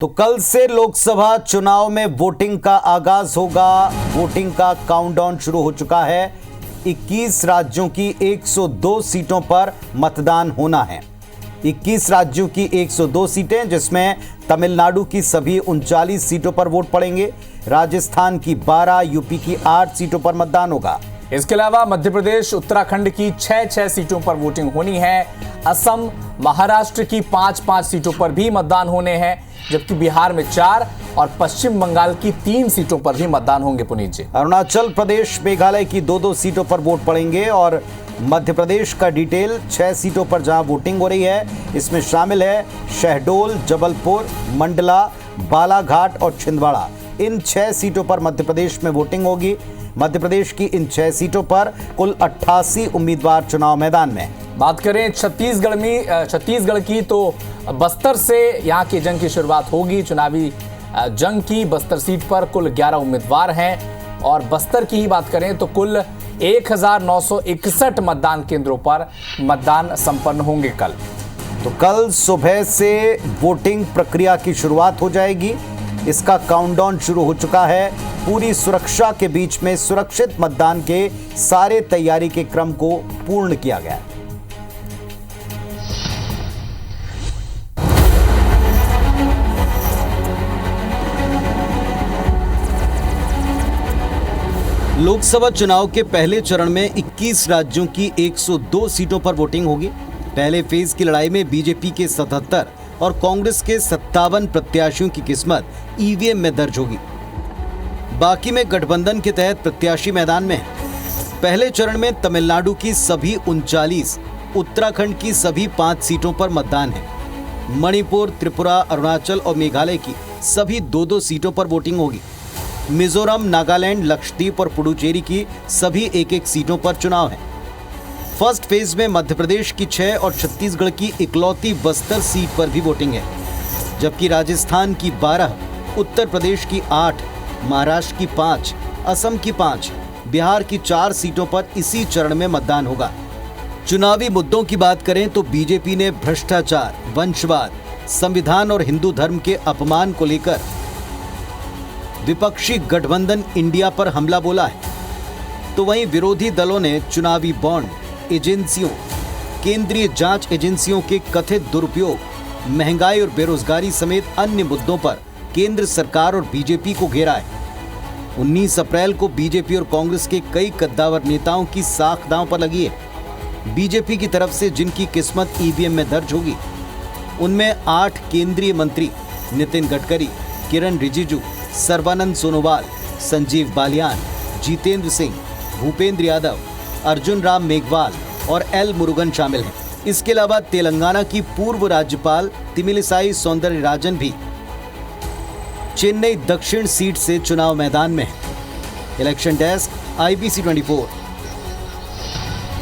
तो कल से लोकसभा चुनाव में वोटिंग का आगाज होगा। वोटिंग का काउंटडाउन शुरू हो चुका है। 21 राज्यों की 102 सीटों पर मतदान होना है। 21 राज्यों की 102 सीटें, जिसमें तमिलनाडु की सभी 39 सीटों पर वोट पड़ेंगे। राजस्थान की 12, यूपी की 8 सीटों पर मतदान होगा। इसके अलावा मध्य प्रदेश, उत्तराखंड की 6 सीटों पर वोटिंग होनी है। असम, महाराष्ट्र की 5 सीटों पर भी मतदान होने हैं, जबकि बिहार में 4 और पश्चिम बंगाल की 3 सीटों पर भी मतदान होंगे। पुनीत जी, अरुणाचल प्रदेश, मेघालय की 2 सीटों पर वोट पड़ेंगे और मध्य प्रदेश का डिटेल 6 सीटों पर जहां वोटिंग हो रही है, इसमें शामिल है शहडोल, जबलपुर, मंडला, बालाघाट और छिंदवाड़ा। इन 6 सीटों पर मध्य प्रदेश में वोटिंग होगी। मध्य प्रदेश की इन 6 सीटों पर कुल 88 उम्मीदवार चुनाव मैदान में। बात करें छत्तीसगढ़ की, तो बस्तर से यहां की जंग की शुरुआत होगी। चुनावी जंग की बस्तर सीट पर कुल 11 उम्मीदवार हैं और बस्तर की ही बात करें तो कुल 1961 मतदान केंद्रों पर मतदान संपन्न होंगे। तो कल सुबह से वोटिंग प्रक्रिया की शुरुआत हो जाएगी। इसका काउंटडाउन शुरू हो चुका है। पूरी सुरक्षा के बीच में सुरक्षित मतदान के सारे तैयारी के क्रम को पूर्ण किया गया है। लोकसभा चुनाव के पहले चरण में 21 राज्यों की 102 सीटों पर वोटिंग होगी। पहले फेज की लड़ाई में बीजेपी के 77 और कांग्रेस के 57 प्रत्याशियों की किस्मत ईवीएम में दर्ज होगी। बाकी में गठबंधन के तहत प्रत्याशी मैदान में हैं। पहले चरण में तमिलनाडु की सभी 39, उत्तराखंड की सभी 5 सीटों पर मतदान है। मणिपुर, त्रिपुरा, अरुणाचल और मेघालय की सभी 2 सीटों पर वोटिंग होगी। मिजोरम, नागालैंड, लक्षद्वीप और पुडुचेरी की सभी 1 सीटों पर चुनाव है। फर्स्ट फेज में मध्य प्रदेश की 6 और छत्तीसगढ़ की इकलौती बस्तर सीट पर भी वोटिंग है, जबकि राजस्थान की 12, उत्तर प्रदेश की 8, महाराष्ट्र की 5, असम की 5, बिहार की 4 सीटों पर इसी चरण में मतदान होगा। चुनावी मुद्दों की बात करें तो बीजेपी ने भ्रष्टाचार, वंशवाद, संविधान और हिंदू धर्म के अपमान को लेकर विपक्षी गठबंधन इंडिया पर हमला बोला है, तो वहीं विरोधी दलों ने चुनावी बॉन्ड एजेंसियों, केंद्रीय जांच एजेंसियों के कथित दुरुपयोग, महंगाई और बेरोजगारी समेत अन्य मुद्दों पर केंद्र सरकार और बीजेपी को घेरा है। 19 अप्रैल को बीजेपी और कांग्रेस के कई कद्दावर नेताओं की साख दांव पर लगी है। बीजेपी की तरफ से जिनकी किस्मत ईवीएम में दर्ज होगी, उनमें 8 केंद्रीय मंत्री नितिन गडकरी, किरण रिजिजू, सर्बानंद सोनोवाल, संजीव बालियान, जितेंद्र सिंह, भूपेंद्र यादव, अर्जुन राम मेघवाल और एल मुरुगन शामिल हैं। इसके अलावा तेलंगाना की पूर्व राज्यपाल तमिलिसाई सौंदरराजन भी चेन्नई दक्षिण सीट से चुनाव मैदान में है। Election desk, IBC 24।